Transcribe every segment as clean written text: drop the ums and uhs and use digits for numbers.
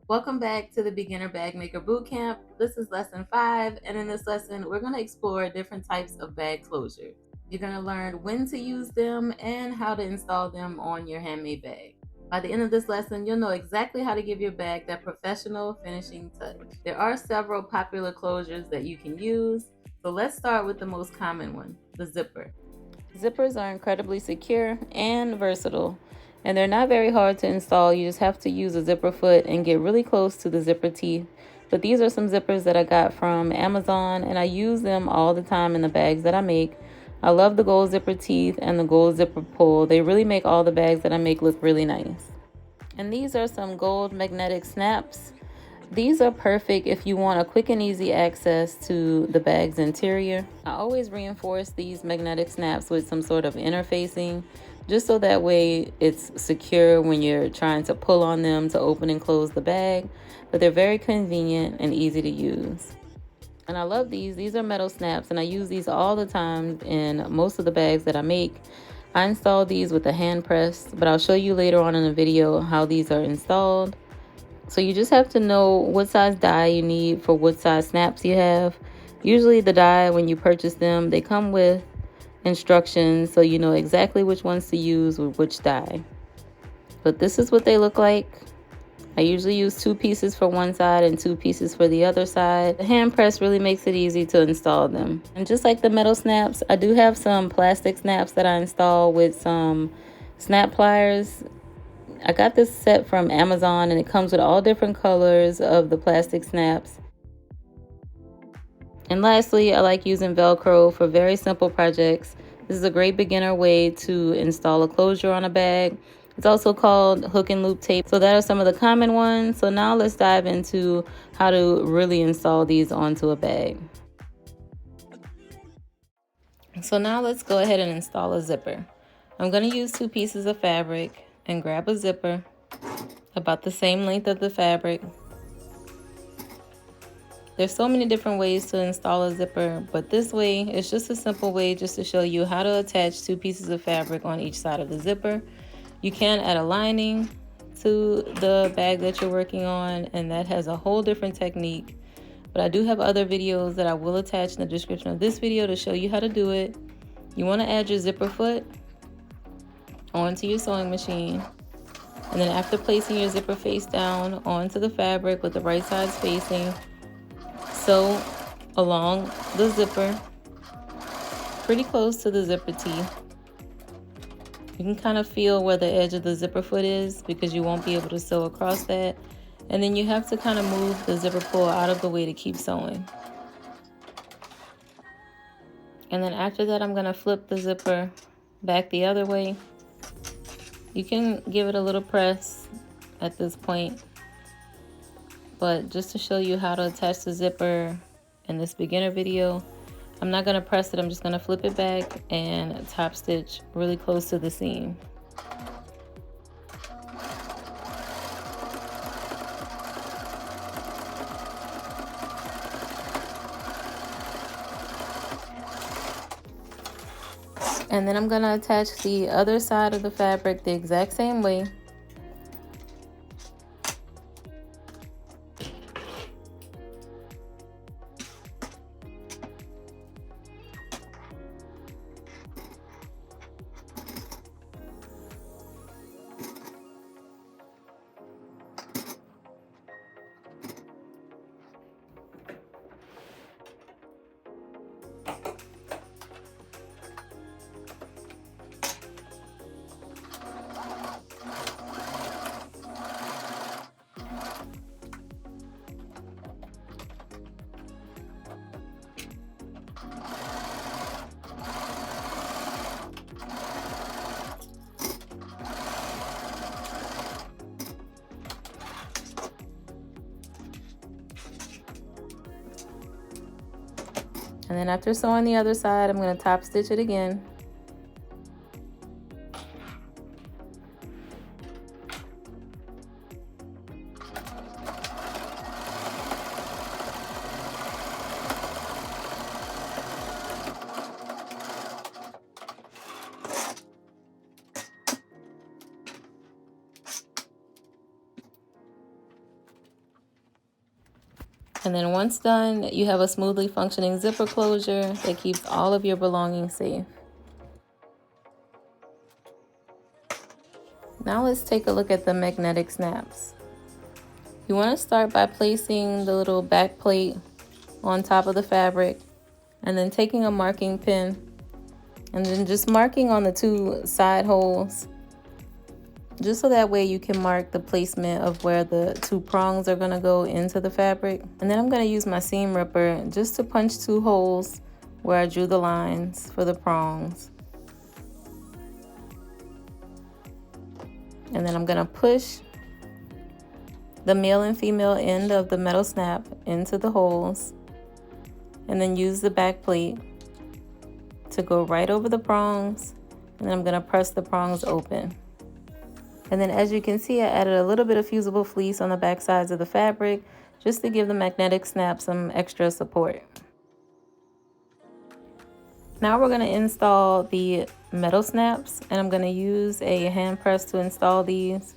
Welcome back to the Beginner Bag Maker Bootcamp. This is lesson 5, and in this lesson, we're going to explore different types of bag closures. You're going to learn when to use them and how to install them on your handmade bag. By the end of this lesson, you'll know exactly how to give your bag that professional finishing touch. There are several popular closures that you can use, so let's start with the most common one, the zipper. Zippers are incredibly secure and versatile, and they're not very hard to install. You just have to use a zipper foot and get really close to the zipper teeth. But these are some zippers that I got from Amazon, and I use them all the time in the bags that I make. I love the gold zipper teeth and the gold zipper pull. They really make all the bags that I make look really nice. And these are some gold magnetic snaps. These are perfect if you want a quick and easy access to the bag's interior. I always reinforce these magnetic snaps with some sort of interfacing, just so that way it's secure when you're trying to pull on them to open and close the bag, but they're very convenient and easy to use. And I love these. These are metal snaps, and I use these all the time in most of the bags that I make. I install these with a hand press, but I'll show you later on in the video how these are installed. So you just have to know what size die you need for what size snaps you have. Usually the die, when you purchase them, they come with instructions, so you know exactly which ones to use with which die. But this is what they look like. I usually use 2 pieces for one side and 2 pieces for the other side. The hand press really makes it easy to install them. And just like the metal snaps, I do have some plastic snaps that I install with some snap pliers. I got this set from Amazon, and it comes with all different colors of the plastic snaps. And lastly, I like using Velcro for very simple projects. This is a great beginner way to install a closure on a bag. It's also called hook and loop tape. So that are some of the common ones. So now let's dive into how to really install these onto a bag. So now let's go ahead and install a zipper. I'm going to use 2 pieces of fabric and grab a zipper about the same length of the fabric. There's so many different ways to install a zipper, but this way it's just a simple way just to show you how to attach 2 pieces of fabric on each side of the zipper. You can add a lining to the bag that you're working on, and that has a whole different technique. But I do have other videos that I will attach in the description of this video to show you how to do it. You want to add your zipper foot onto your sewing machine. And then after placing your zipper face down onto the fabric with the right side spacing, sew along the zipper pretty close to the zipper teeth. You can kind of feel where the edge of the zipper foot is because you won't be able to sew across that. And then you have to kind of move the zipper pull out of the way to keep sewing. And then after that, I'm going to flip the zipper back the other way. You can give it a little press at this point, but just to show you how to attach the zipper in this beginner video, I'm not going to press it. I'm just going to flip it back and top stitch really close to the seam. And then I'm going to attach the other side of the fabric the exact same way. And then after sewing the other side, I'm going to top stitch it again. And then once done, you have a smoothly functioning zipper closure that keeps all of your belongings safe. Now let's take a look at the magnetic snaps. You want to start by placing the little back plate on top of the fabric, and then taking a marking pin and then just marking on the two side holes, just so that way you can mark the placement of where the two prongs are going to go into the fabric. And then I'm going to use my seam ripper just to punch two holes where I drew the lines for the prongs. And then I'm going to push the male and female end of the metal snap into the holes, and then use the back plate to go right over the prongs, and then I'm going to press the prongs open. And then as you can see, I added a little bit of fusible fleece on the back sides of the fabric just to give the magnetic snap some extra support. Now we're going to install the metal snaps, and I'm going to use a hand press to install these.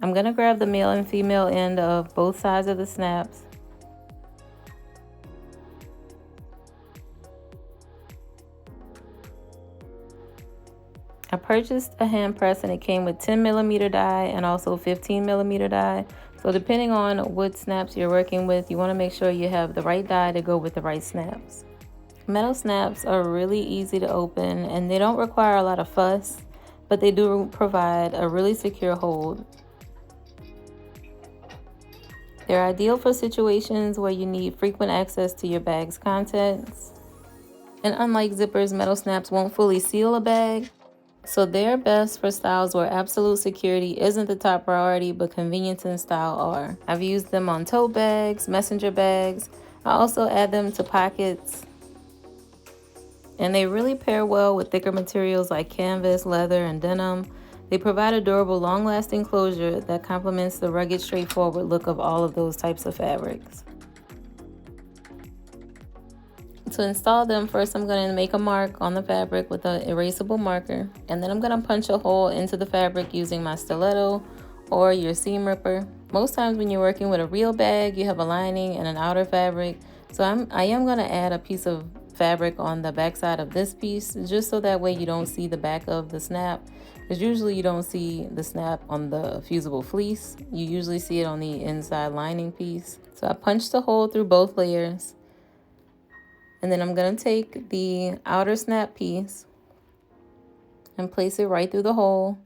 I'm going to grab the male and female end of both sides of the snaps. I purchased a hand press and it came with 10mm die and also 15mm die. So depending on what snaps you're working with, you want to make sure you have the right die to go with the right snaps. Metal snaps are really easy to open and they don't require a lot of fuss, but they do provide a really secure hold. They're ideal for situations where you need frequent access to your bag's contents. And unlike zippers, metal snaps won't fully seal a bag. So they're best for styles where absolute security isn't the top priority, but convenience and style are. I've used them on tote bags, messenger bags. I also add them to pockets. And they really pair well with thicker materials like canvas, leather, and denim. They provide a durable, long-lasting closure that complements the rugged, straightforward look of all of those types of fabrics. To install them, first I'm going to make a mark on the fabric with an erasable marker, and then I'm going to punch a hole into the fabric using my stiletto or your seam ripper. Most times when you're working with a real bag, you have a lining and an outer fabric, so I am going to add a piece of fabric on the back side of this piece, just so that way you don't see the back of the snap, because usually you don't see the snap on the fusible fleece. You usually see it on the inside lining piece. So I punched a hole through both layers. And then I'm going to take the outer snap piece and place it right through the hole.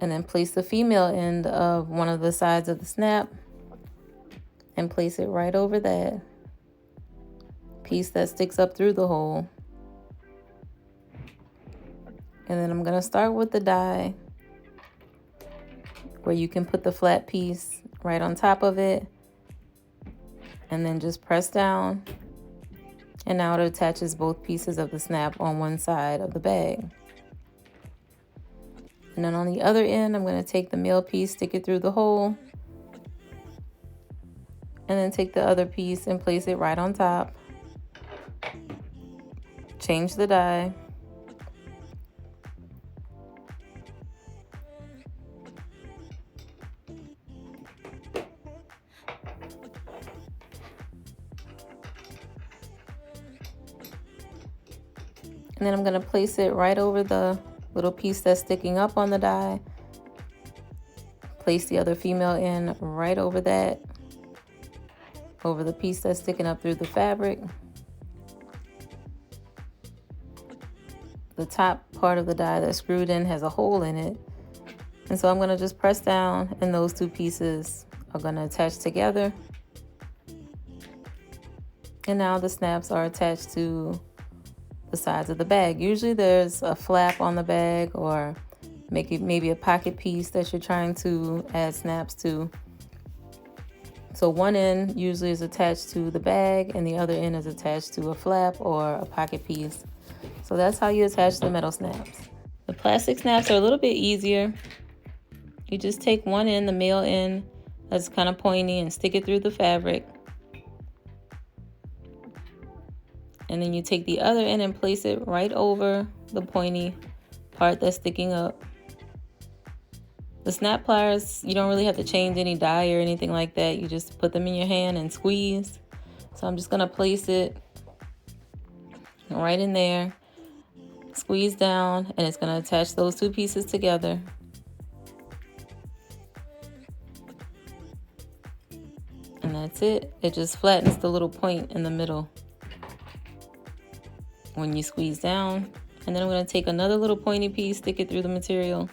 And then place the female end of one of the sides of the snap and place it right over that piece that sticks up through the hole. And then I'm going to start with the die, where you can put the flat piece right on top of it. And then just press down, and now it attaches both pieces of the snap on one side of the bag. And then on the other end, I'm going to take the male piece, stick it through the hole, and then take the other piece and place it right on top. Change the die. And then I'm going to place it right over the little piece that's sticking up on the die. Place the other female end right over that, over the piece that's sticking up through the fabric. The top part of the die that's screwed in has a hole in it. And so I'm going to just press down, and those two pieces are going to attach together. And now the snaps are attached to the sides of the bag. Usually there's a flap on the bag, or maybe a pocket piece that you're trying to add snaps to. So one end usually is attached to the bag and the other end is attached to a flap or a pocket piece. So that's how you attach the metal snaps. The plastic snaps are a little bit easier. You just take one end, the male end that's kind of pointy, and stick it through the fabric. And then you take the other end and place it right over the pointy part that's sticking up. The snap pliers, you don't really have to change any die or anything like that. You just put them in your hand and squeeze. So I'm just gonna place it right in there, squeeze down, and it's gonna attach those two pieces together. And that's it. It just flattens the little point in the middle when you squeeze down. And then I'm gonna take another little pointy piece, stick it through the material.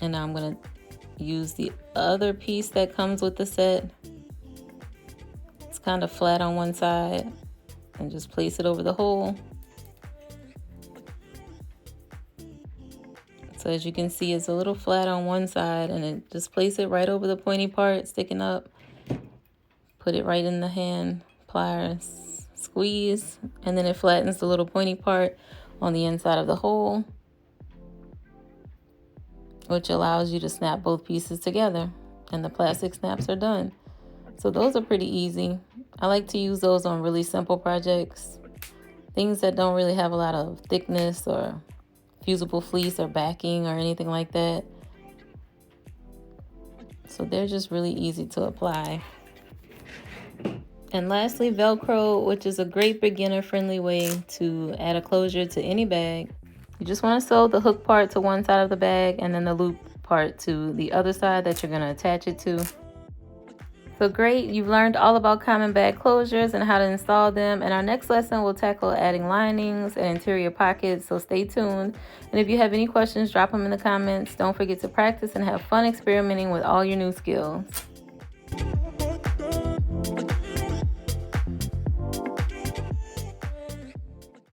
And now I'm gonna use the other piece that comes with the set. It's kind of flat on one side, and just place it over the hole. So as you can see, it's a little flat on one side, and then just place it right over the pointy part sticking up. Put it right in the hand pliers, squeeze, and then it flattens the little pointy part on the inside of the hole, which allows you to snap both pieces together, and the plastic snaps are done. So those are pretty easy. I like to use those on really simple projects, things that don't really have a lot of thickness or fusible fleece or backing or anything like that. So they're just really easy to apply. And lastly, Velcro, which is a great beginner-friendly way to add a closure to any bag. You just want to sew the hook part to one side of the bag and then the loop part to the other side that you're going to attach it to. So great, you've learned all about common bag closures and how to install them. And our next lesson will tackle adding linings and interior pockets, so stay tuned. And if you have any questions, drop them in the comments. Don't forget to practice and have fun experimenting with all your new skills.